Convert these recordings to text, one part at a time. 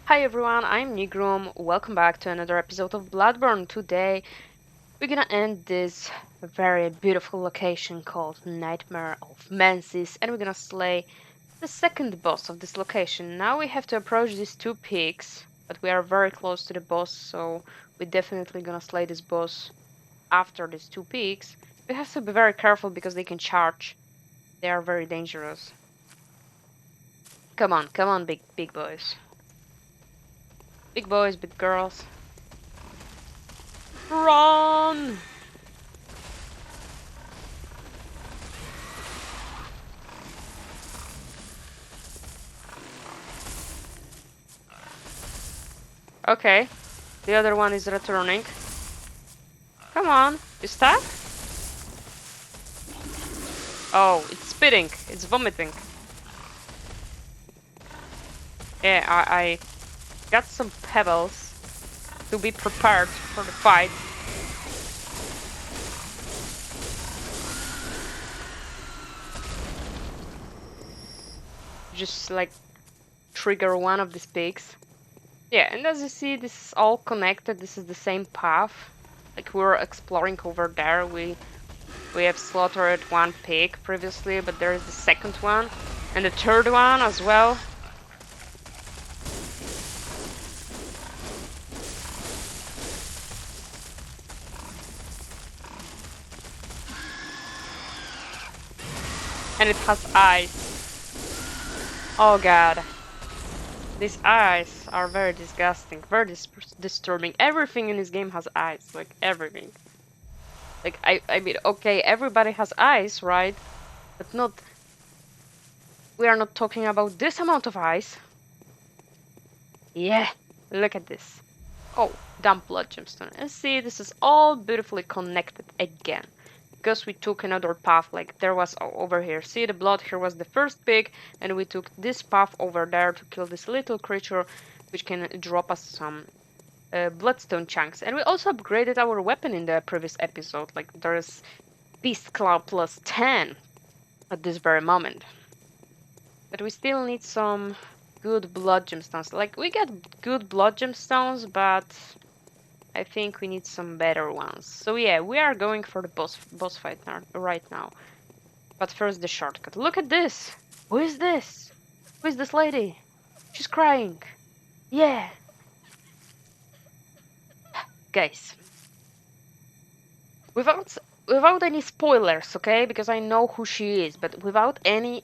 Hi everyone, I'm Nighrum. Welcome back to another episode of Bloodborne. Today we're gonna end this very beautiful location called Nightmare of Mensis, and we're gonna slay the second boss of this location. Now we have to approach these two peaks, but we are very close to the boss, so we're definitely gonna slay this boss after these two peaks. We have to be very careful because they can charge. They are very dangerous. Come on, big boys. Big boys, big girls. Run! Okay, the other one is returning. Come on, you stuck? Oh, it's spitting, it's vomiting. Yeah, I got some pebbles to be prepared for the fight. Just like trigger one of these pigs. Yeah, and as you see, this is all connected. This is the same path. Like we were exploring over there. We have slaughtered one pig previously, but there is the second one and the third one as well. And it has eyes. Oh god. These eyes are very disgusting, very disturbing. Everything in this game has eyes, like everything. Like I mean, okay, everybody has eyes, right? But not. We are not talking about this amount of eyes. Yeah, look at this. Oh, dump blood gemstone. And see, this is all beautifully connected again. Because we took another path, like there was over here. See, the blood here was the first pig, and we took this path over there to kill this little creature, which can drop us some bloodstone chunks. And we also upgraded our weapon in the previous episode. Like there's Beast Claw plus 10 at this very moment. But we still need some good blood gemstones. Like we get good blood gemstones, but I think we need some better ones. So yeah, we are going for the boss fight now, right now. But first the shortcut. Look at this! Who is this? Who is this lady? She's crying. Yeah. Guys, without without any spoilers, okay? Because I know who she is, but without any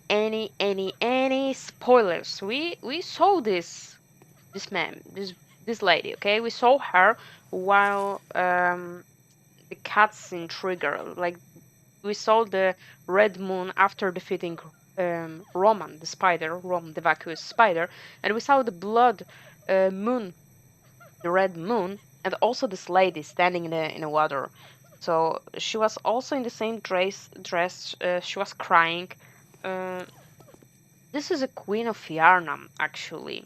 spoilers. We saw this man, this lady, okay? We saw her while the cutscene trigger, like we saw the red moon after defeating Roman, the spider, Rom, the vacuous spider, and we saw the blood moon, the red moon, and also this lady standing in the water. So she was also in the same dress. She was crying. Uh, this is a queen of Yharnam, actually,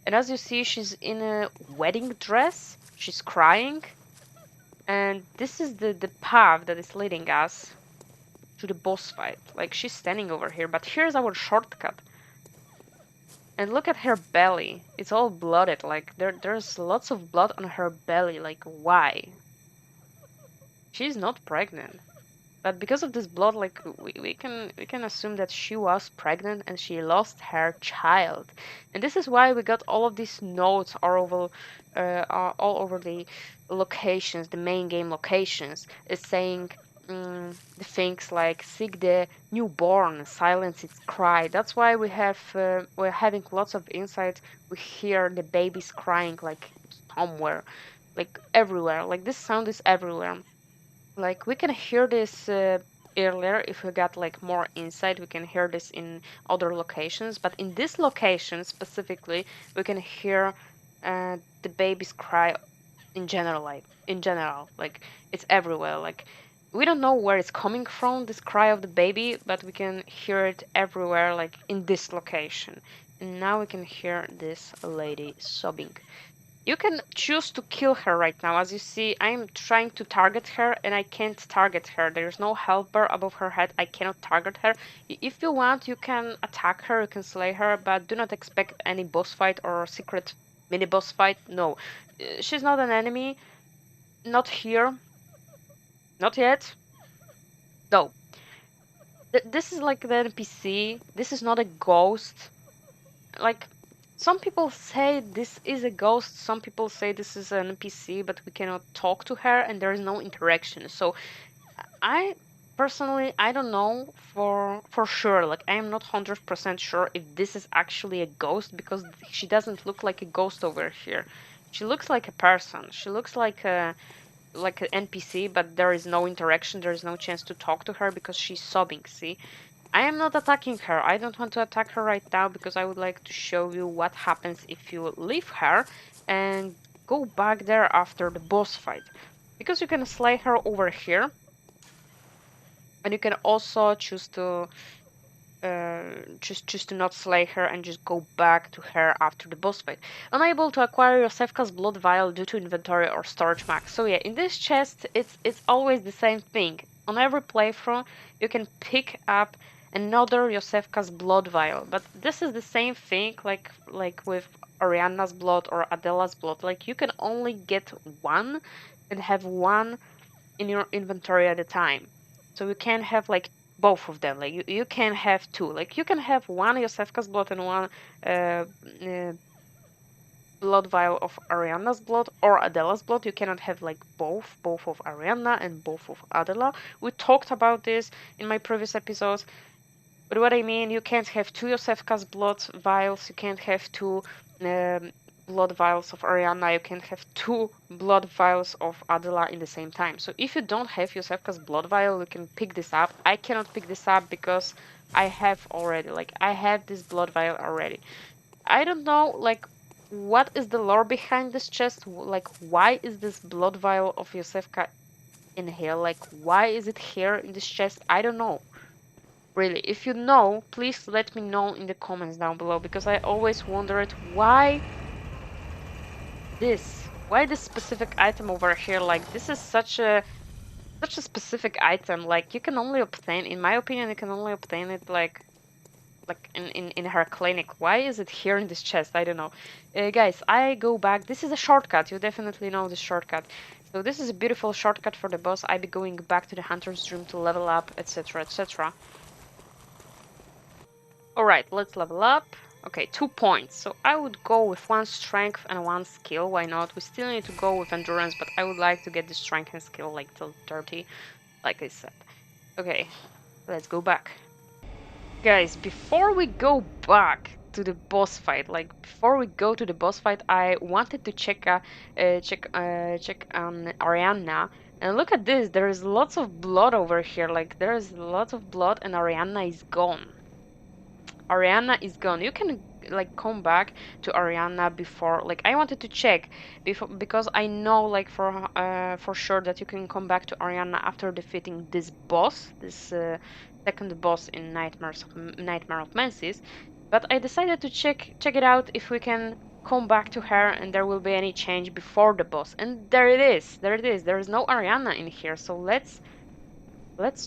and as you see, she's in a wedding dress. She's crying, and this is the path that is leading us to the boss fight. Like she's standing over here, but here's our shortcut. And look at her belly. It's all blooded. Like there's lots of blood on her belly. Like why? She's not pregnant. But because of this blood, like we can assume that she was pregnant and she lost her child. And this is why we got all of these notes all over the locations, the main game locations. It's saying the things like seek the newborn, silence its cry. That's why we're having lots of insights. We hear the babies crying like somewhere, like everywhere. Like this sound is everywhere. Like we can hear this earlier if we got like more insight. We can hear this in other locations, but in this location specifically, we can hear the babies cry in general. Like it's everywhere. Like we don't know where it's coming from, this cry of the baby, but we can hear it everywhere, like in this location. And now we can hear this lady sobbing. You can choose to kill her right now. As you see, I'm trying to target her and I can't target her. There's no helper above her head. I cannot target her. If you want, you can attack her, you can slay her, but do not expect any boss fight or secret Mini boss fight? No. She's not an enemy. Not here. Not yet. No. This is like the NPC. This is not a ghost. Like, some people say this is a ghost, some people say this is an NPC, but we cannot talk to her and there is no interaction. So I personally, I don't know for sure. Like, I am not 100% sure if this is actually a ghost, because she doesn't look like a ghost over here. She looks like a person. She looks like an NPC, but there is no interaction. There is no chance to talk to her because she's sobbing. See, I am not attacking her. I don't want to attack her right now because I would like to show you what happens if you leave her and go back there after the boss fight. Because you can slay her over here, and you can also choose to just to not slay her and just go back to her after the boss fight. Unable to acquire your Sefka's blood vial due to inventory or storage max. So yeah, in this chest, it's always the same thing. On every playthrough, you can pick up another Yosefka's blood vial, but this is the same thing like with Arianna's blood or Adela's blood. Like, you can only get one and have one in your inventory at a time. So you can have like both of them. Like, you can have two. Like, you can have one Yosefka's blood and one uh, uh, blood vial of Arianna's blood or Adela's blood. You cannot have like both of Arianna and both of Adela. We talked about this in my previous episodes. But what I mean, you can't have two Yosefka's blood vials, you can't have two um, blood vials of Ariana, you can't have two blood vials of Adela in the same time. So if you don't have Yosefka's blood vial, you can pick this up. I cannot pick this up because I have already, like, I have this blood vial already. I don't know, like, what is the lore behind this chest? Like, why is this blood vial of Yosefka in here? Like, why is it here in this chest? I don't know. Really, if you know, please let me know in the comments down below, because I always wondered why this specific item over here. Like, this is such a specific item. Like, you can only obtain, in my opinion, you can only obtain it like in her clinic. Why is it here in this chest? I don't know. Guys, I go back. This is a shortcut. You definitely know this shortcut. So this is a beautiful shortcut for the boss. I be going back to the hunter's room to level up, etc, etc. Alright, let's level up. Okay, 2 points. So I would go with 1 strength and 1 skill. Why not? We still need to go with endurance, but I would like to get the strength and skill like till 30, like I said. Okay, let's go back. Guys, before we go back to the boss fight, like before we go to the boss fight, I wanted to check on Arianna. And look at this, there is lots of blood over here. Like, there is lots of blood and Arianna is gone. Ariana is gone. You can like come back to Ariana before. Like, I wanted to check before, because I know like for sure that you can come back to Ariana after defeating this boss, this second boss in Nightmare of Mensis. But I decided to check it out if we can come back to her and there will be any change before the boss. And there it is. There it is. There is no Ariana in here. So let's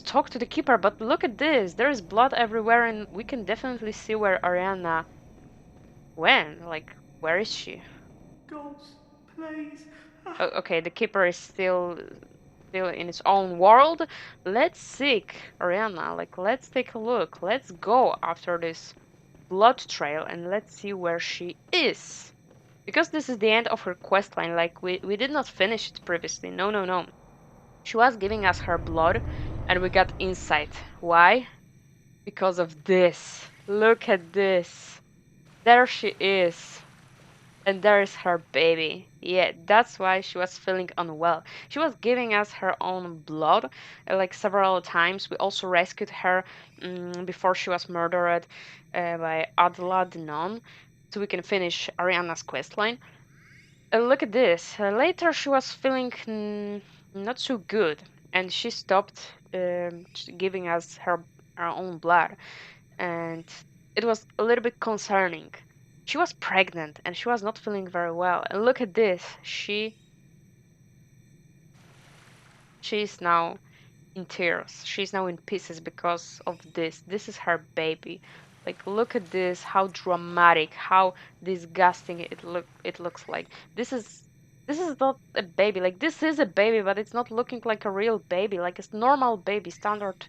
talk to the keeper, but look at this. There is blood everywhere, and we can definitely see where Ariana went. Like, where is she? Ghost, please. Oh, okay, the keeper is still in its own world. Let's seek Ariana. Like, let's take a look. Let's go after this blood trail and let's see where she is. Because this is the end of her quest line. Like, we did not finish it previously. No, no, no. She was giving us her blood, and we got insight. Why? Because of this. Look at this. There she is. And there is her baby. Yeah, that's why she was feeling unwell. She was giving us her own blood, like several times. We also rescued her before she was murdered by Adela the nun, so we can finish Ariana's questline. Look at this. Later, she was feeling not so good, and she stopped giving us her own blood, and it was a little bit concerning. She was pregnant and she was not feeling very well. And look at this. She's now in tears. She's now in pieces because of this. This is her baby. Like look at this, how dramatic, how disgusting it looks like. This is this is not a baby. Like this is a baby, but it's not looking like a real baby, like a normal baby, standard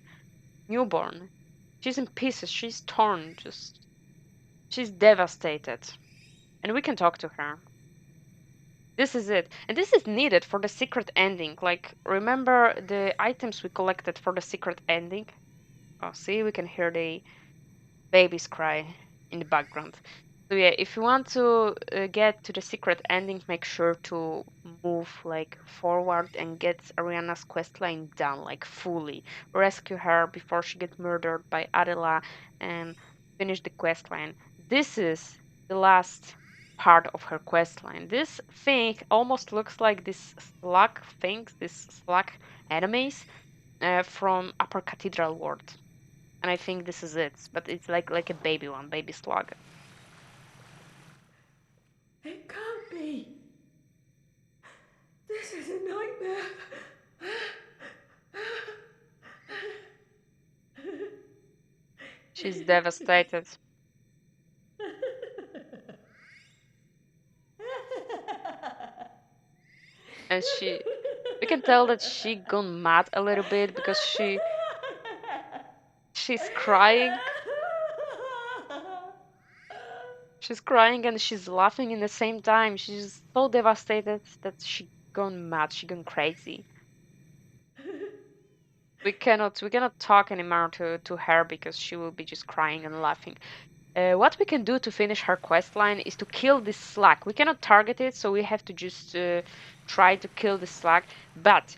newborn. She's in pieces, she's torn, just she's devastated. And we can talk to her. This is it. And this is needed for the secret ending. Like remember the items we collected for the secret ending? Oh, see, we can hear the babies cry in the background. So yeah, if you want to get to the secret ending, make sure to move like forward and get Ariana's questline done like fully. Rescue her before she gets murdered by Adela and finish the questline. This is the last part of her questline. This thing almost looks like this slug things, this slug enemies from Upper Cathedral World, and I think this is it. But it's like a baby one, baby slug. It can't be. This is a nightmare. She's devastated, and we can tell that she gone mad a little bit because she's crying. She's crying and she's laughing in the same time. She's so devastated that she gone mad. She gone crazy. We cannot talk anymore to her because she will be just crying and laughing. What we can do to finish her quest line is to kill this slug. We cannot target it, so we have to just try to kill the slug. But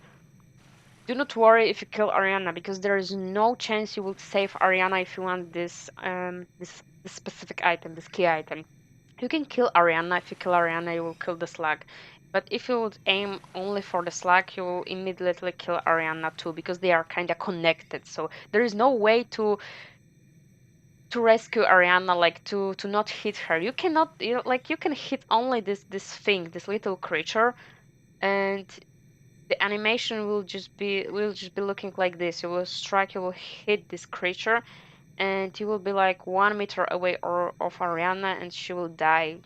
do not worry if you kill Ariana, because there is no chance you will save Ariana if you want this specific item, this key item. You can kill Ariana. If you kill Ariana, you will kill the slug. But if you would aim only for the slug, you will immediately kill Ariana too, because they are kind of connected. So there is no way to rescue Ariana, like to not hit her. You cannot, like you can hit only this thing, this little creature, and the animation will just be looking like this. You will strike, you will hit this creature, and you will be like 1 meter away of Ariana, and she will die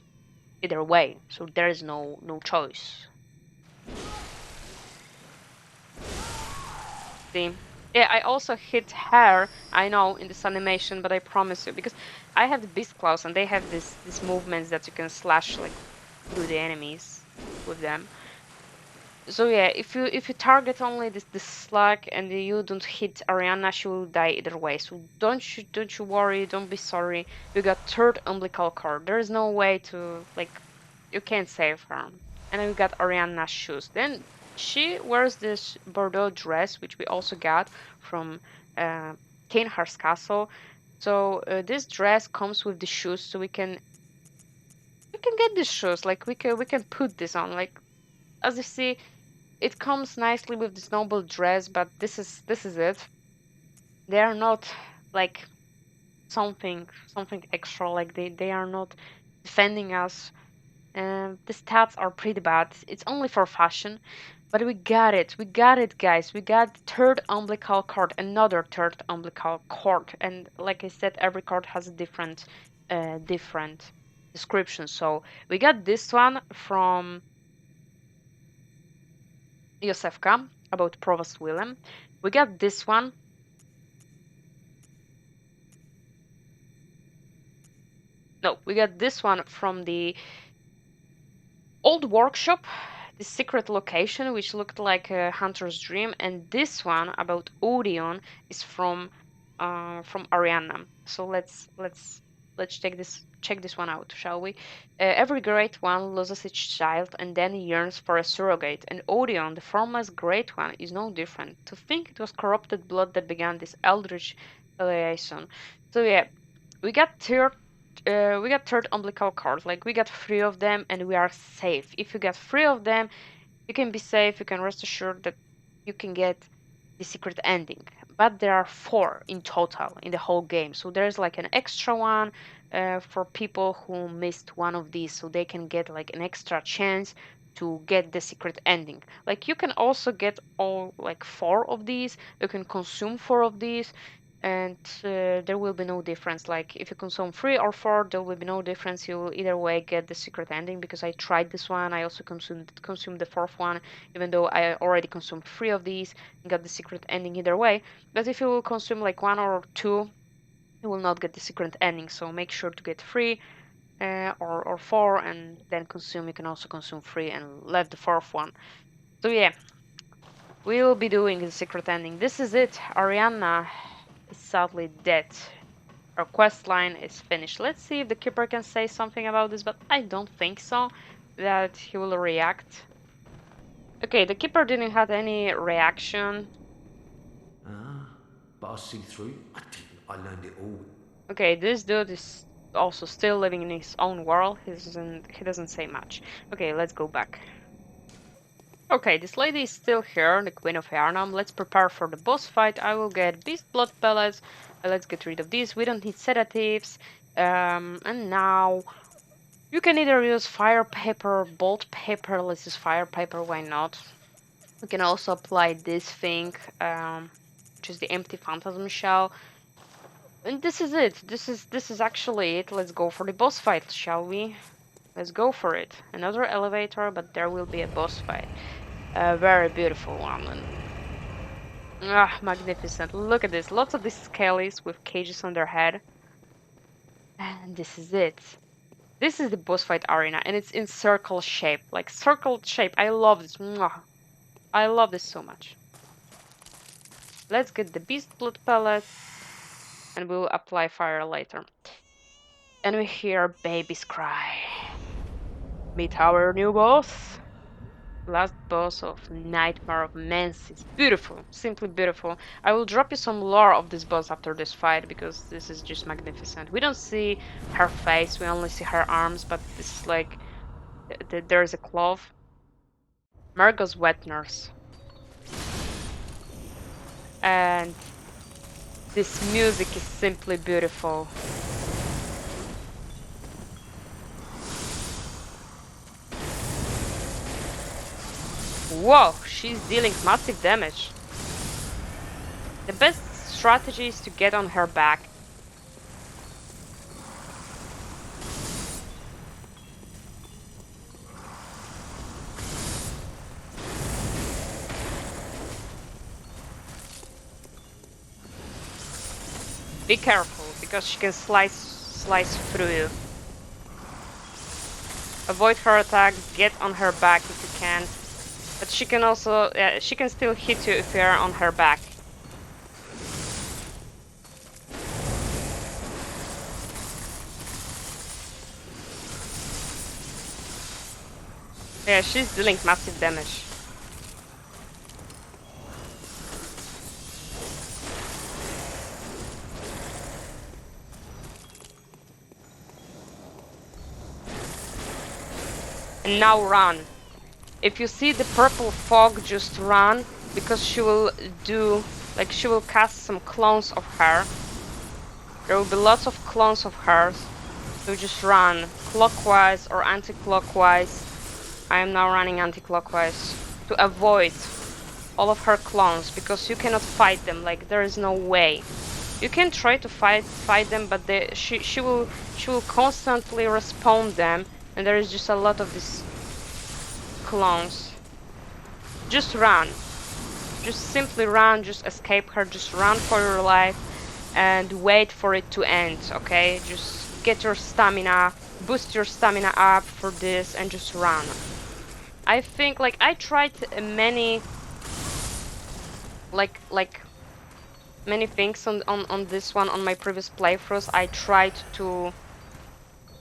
either way. So there is no choice. See? Yeah, I also hit her, I know, in this animation, but I promise you, because I have the beast claws and they have these movements that you can slash like through the enemies with them. So yeah, if you target only this slug and you don't hit Ariana, she will die either way. So don't you worry, don't be sorry. You got third umbilical cord. There is no way to like you can't save her. And then we got Ariana's shoes. Then she wears this Bordeaux dress, which we also got from uh, Kainhar's castle. So this dress comes with the shoes, so we can get these shoes. Like we can put this on. Like as you see, it comes nicely with this noble dress, but this is it. They are not like something extra. Like they are not defending us. The stats are pretty bad. It's only for fashion, but we got it. We got it, guys. We got third umbilical cord, another third umbilical cord, and like I said, every cord has a different description. So we got this one from Josefka about Provost Willem. We got this one. No, we got this one from the old workshop, the secret location, which looked like a hunter's dream, and this one about Odeon is from Ariana. So let's check this one out, shall we? Every great one loses its child and then yearns for a surrogate, and Odeon, the formless great one, is no different. To think it was corrupted blood that began this eldritch affiliation. So yeah, we got third umbilical cord. Like we got three of them and we are safe. If you get three of them, you can be safe. You can rest assured that you can get the secret ending. But there are four in total in the whole game. So there's like an extra one for people who missed one of these, so they can get like an extra chance to get the secret ending. Like you can also get all like four of these. You can consume four of these, and there will be no difference. Like if you consume 3 or 4, there will be no difference. You will either way get the secret ending, because I tried this one. I also consumed the 4th one, even though I already consumed 3 of these and got the secret ending either way. But if you will consume like 1 or 2, you will not get the secret ending. So make sure to get 3 or 4 and then consume. You can also consume 3 and left the 4th one. So yeah, we will be doing the secret ending. This is it. Arianna is sadly dead. Our quest line is finished. Let's see if the keeper can say something about this, but I don't think so, that he will react. Okay, the keeper didn't have any reaction. But I see through. I didn't. I learned it all. Okay, this dude is also still living in his own world. He doesn't say much. Okay, let's go back. Okay, this lady is still here, the Queen of Yharnam. Let's prepare for the boss fight. I will get beast blood pellets. Let's get rid of these. We don't need sedatives. And now you can either use fire paper, bolt paper. Let's use fire paper. Why not? We can also apply this thing, which is the empty phantasm shell. And this is it. This is actually it. Let's go for the boss fight, shall we? Let's go for it. Another elevator, but there will be a boss fight. A very beautiful one. And magnificent. Look at this. Lots of these skellies with cages on their head. And this is it. This is the boss fight arena, and it's in circle shape. Like circle shape. I love this. Mwah. I love this so much. Let's get the beast blood pellet, and we'll apply fire later. And we hear babies cry. Meet our new boss. Last boss of Nightmare of Mensis. Beautiful, simply beautiful. I will drop you some lore of this boss after this fight, because this is just magnificent. We don't see her face, we only see her arms, but this is like there's a cloth. Mergo's wet nurse. And this music is simply beautiful. Whoa, she's dealing massive damage. The best strategy is to get on her back. Be careful, because she can slice through you. Avoid her attack, get on her back if you can. But she can also, she can still hit you if you are on her back. Yeah, she's dealing massive damage. And now run. If you see the purple fog, just run, because she will do, like, she will cast some clones of her. There will be lots of clones of hers, so just run clockwise or anti-clockwise. I am now running anti-clockwise to avoid all of her clones, because you cannot fight them. Like, there is no way. You can try to fight them, but she will constantly respawn them, and there is just a lot of these clones. Just run. Just simply run, just escape her, just run for your life and wait for it to end, okay? Just get your stamina, boost your stamina up for this and just run. I think, like, I tried many many things on this one on my previous playthroughs. I tried to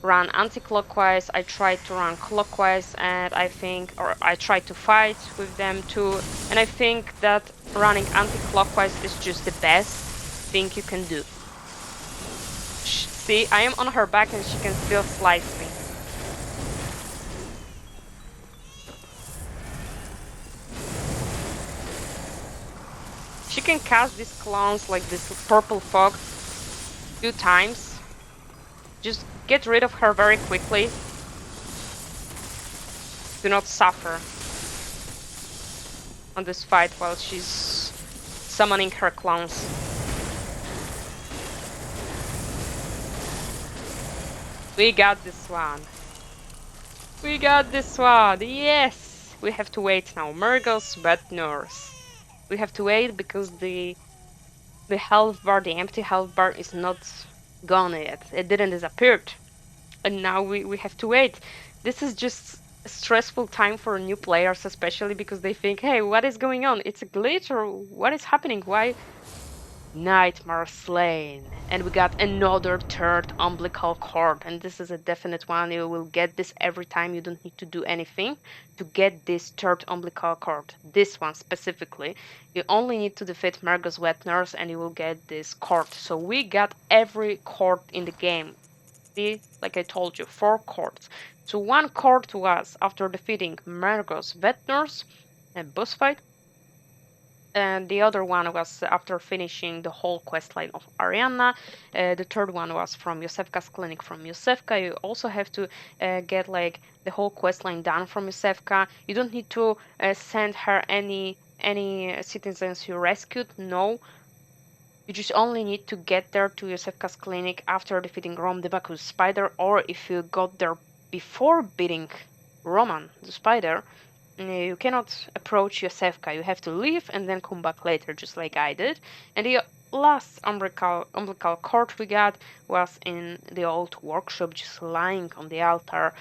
run anti-clockwise, I tried to run clockwise, and I think, or I tried to fight with them too, and I think that running anti-clockwise is just the best thing you can do. See, I am on her back and she can still slice me. She can cast these clones, like this purple fog, 2 times. Just get rid of her very quickly. Do not suffer on this fight while she's summoning her clones. We got this one. We got this one. Yes. We have to wait now. Mergo's wet nurse. We have to wait because the health bar, the empty health bar, is not gone yet. It didn't disappear, and now we have to wait. This is just a stressful time for new players, especially because they think, hey, what is going on? It's a glitch or what is happening? Why Nightmare slain? And we got another third umbilical cord, and this is a definite one. You will get this every time. You don't need to do anything to get this third umbilical cord. This one specifically, you only need to defeat Mergo's wet nurse, and you will get this cord. So we got every cord in the game. See, like I told you, 4 cords. So one cord was after defeating Mergo's vet nurse and boss fight, and the other one was after finishing the whole quest line of Ariana. The third one was from Yosefka's clinic. From Yosefka, you also have to get like the whole quest line done from Yosefka. You don't need to send her any citizens you rescued. No, you just only need to get there to Yosefka's clinic after defeating Rom the Baku's spider, or if you got there before beating Roman the spider, you cannot approach Yosefka. You have to leave and then come back later, just like I did. And the last umbilical cord we got was in the old workshop, just lying on the altar,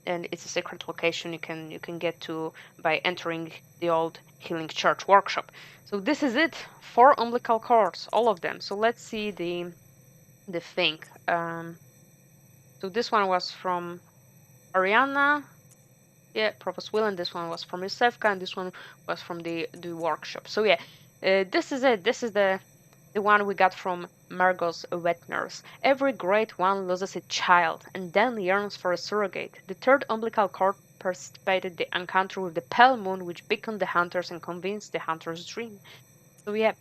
and it's a secret location you can get to by entering the old healing church workshop. So this is it, 4 umbilical cords, all of them. So let's see the thing. So this one was from Ariana, yeah, Provost Will, and this one was from Yusefka, and this one was from the workshop. So yeah, this is it. This is the one we got from Mergo's wet nurse. Every great one loses a child and then yearns for a surrogate. The third umbilical cord precipitated the encounter with the pale moon, which beckoned the hunters and convinced the hunters' dream. So yeah,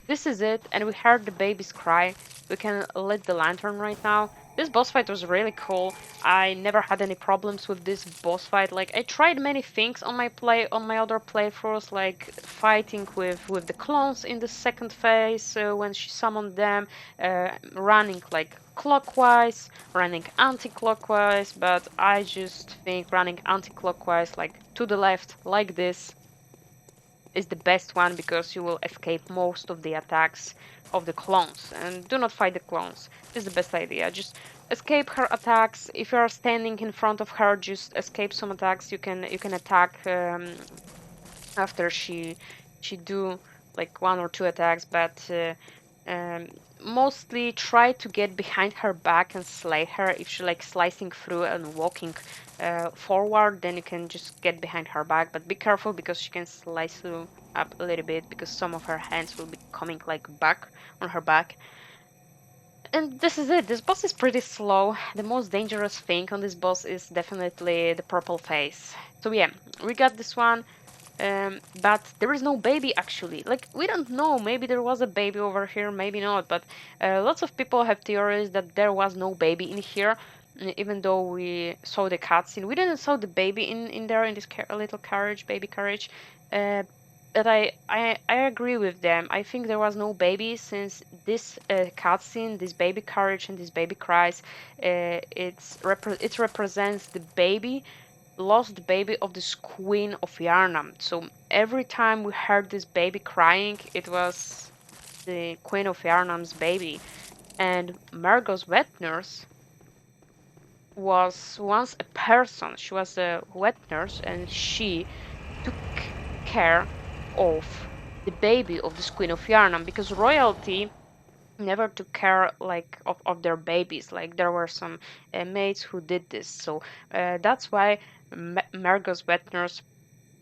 this is it, and we heard the babies cry. We can lit the lantern right now. This boss fight was really cool. I never had any problems with this boss fight. Like I tried many things on my other playthroughs, like fighting with the clones in the second phase when she summoned them, running like clockwise, running anti-clockwise. But I just think running anti-clockwise, like to the left, like this, is the best one because you will escape most of the attacks of the clones. And do not fight the clones. This is the best idea. Just escape her attacks. If you are standing in front of her, just escape some attacks. You can attack after she do like 1 or 2 attacks, but um, mostly try to get behind her back and slay her. If she like slicing through and walking forward, then you can just get behind her back, but be careful because she can slice you up a little bit because some of her hands will be coming like back on her back. And this is it. This boss is pretty slow. The most dangerous thing on this boss is definitely the purple face. So yeah, we got this one. But there is no baby actually. Like we don't know. Maybe there was a baby over here, maybe not. But lots of people have theories that there was no baby in here, even though we saw the cutscene. We didn't saw the baby in there in this little carriage, baby carriage. Uh, but I agree with them. I think there was no baby since this cutscene, this baby carriage and this baby cries. It represents the baby lost baby of this queen of Yharnam. So every time we heard this baby crying, it was the queen of Yharnam's baby. And Mergo's wet nurse was once a person. She was a wet nurse and she took care of the baby of this queen of Yharnam because royalty never took care like of their babies. Like there were some maids who did this. So that's why Mergo's wet nurse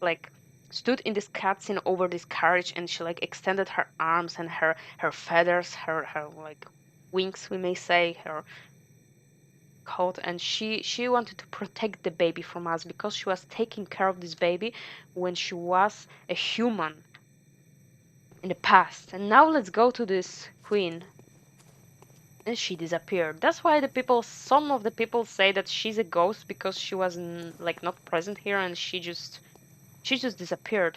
like stood in this cutscene over this carriage and she like extended her arms and her feathers, her like wings, we may say, her coat, and she wanted to protect the baby from us because she was taking care of this baby when she was a human in the past. And now let's go to this queen, and she disappeared. That's why some of the people say that she's a ghost because she was like not present here and she just disappeared.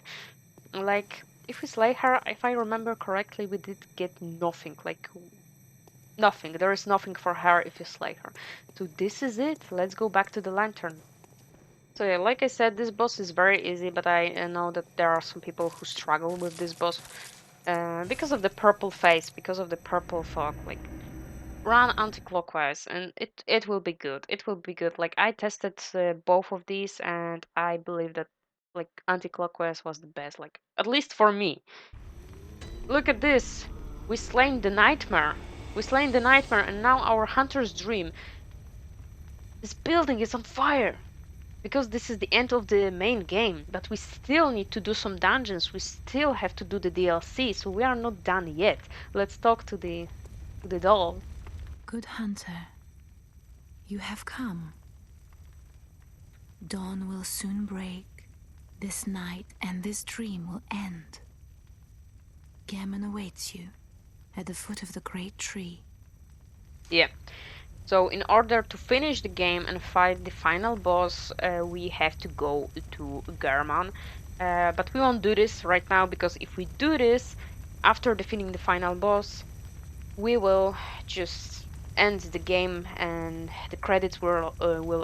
Like, if we slay her, if I remember correctly, we did get nothing. Like, Nothing. There is nothing for her if you slay her. So this is it. Let's go back to the lantern. So yeah, like I said, this boss is very easy, but I know that there are some people who struggle with this boss because of the purple face, because of the purple fog. Like, run anti-clockwise, and it will be good. It will be good. Like, I tested both of these, and I believe that like anti-clockwise was the best. Like, at least for me. Look at this. We slain the nightmare. We slain the nightmare, and now our hunter's dream. This building is on fire. Because this is the end of the main game, but we still need to do some dungeons. We still have to do the DLC, so we are not done yet. Let's talk to the doll. Good hunter, you have come. Dawn will soon break. This night and this dream will end. Gammon awaits you at the foot of the great tree. Yeah. So in order to finish the game and fight the final boss, we have to go to German. But we won't do this right now, because if we do this after defeating the final boss, we will just end the game and the credits will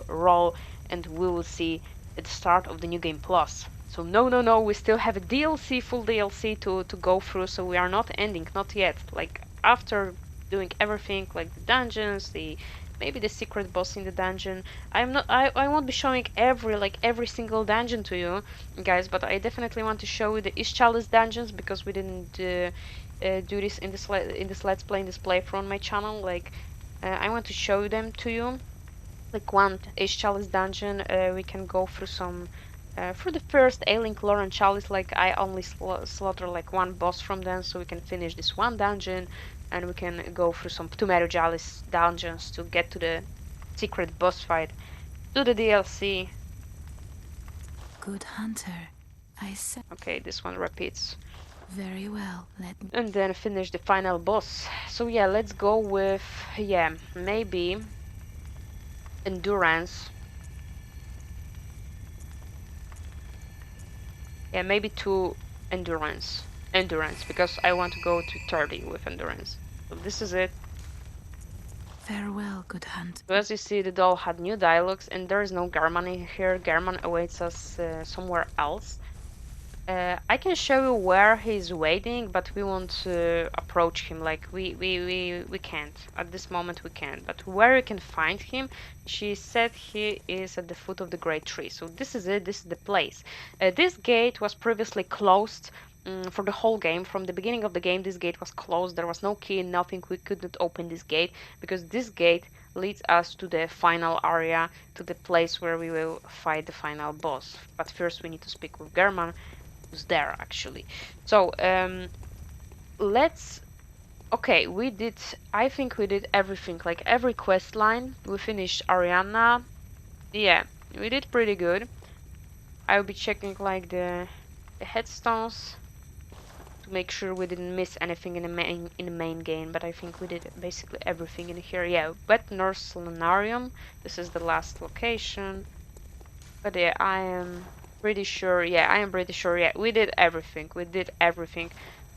roll, and we will see at the start of the new game plus. So no, we still have a DLC, full DLC to go through, so we are not ending, not yet. Like, after doing everything, like the dungeons, the maybe the secret boss in the dungeon. I won't be showing every single dungeon to you guys, but I definitely want to show you the Ishchalis dungeons, because we didn't do this in this let's play, in this playthrough on my channel. Like, I want to show them to you. Like, one Ace Chalice dungeon, we can go through some for the first Ailing Lore and Chalice. Like, I only slaughter like one boss from them, so we can finish this one dungeon, and we can go through some Tomato Chalice dungeons to get to the secret boss fight, do the DLC. Good hunter, I said. Okay, this one repeats. Very well, let me. And then finish the final boss. So yeah, let's go with, yeah, maybe endurance. Yeah, maybe 2 endurance. Endurance, because I want to go to 30 with endurance. So this is it. Farewell, good hunter. So as you see, the doll had new dialogues, and there is no Garman in here. Garman awaits us somewhere else. I can show you where he's waiting, but we won't approach him. Like, we can't. At this moment we can't. But where you can find him, she said he is at the foot of the great tree. So this is it, this is the place. This gate was previously closed for the whole game. From the beginning of the game, this gate was closed. There was no key, nothing. We couldn't open this gate, because this gate leads us to the final area, to the place where we will fight the final boss. But first we need to speak with German, who's there actually. So let's, okay, I think we did everything, like every quest line. We finished Ariana. Yeah, we did pretty good. I'll be checking like the headstones to make sure we didn't miss anything in the main game, but I think we did basically everything in here. Yeah, Wet Nurse Solarium, this is the last location. But yeah, I am pretty sure, yeah, we did everything. We did everything.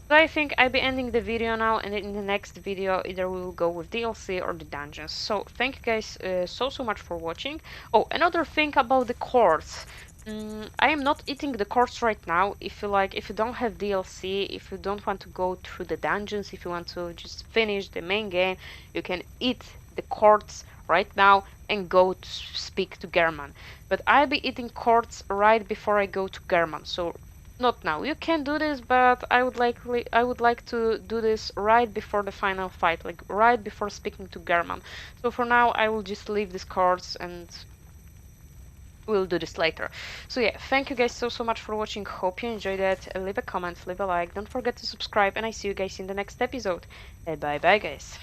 So I think I'll be ending the video now, and in the next video either we will go with DLC or the dungeons. So thank you guys so much for watching. Oh, another thing about the cords. I am not eating the cords right now. If you don't have DLC, if you don't want to go through the dungeons, if you want to just finish the main game, you can eat the cords right now and go to speak to German. But I'll be eating cords right before I go to German. So not now. You can do this, but I would like to do this right before the final fight, like right before speaking to German. So for now, I will just leave these cards, and we'll do this later. So yeah, thank you guys so much for watching. Hope you enjoyed it. Leave a comment, leave a like. Don't forget to subscribe, and I see you guys in the next episode. Bye bye, guys.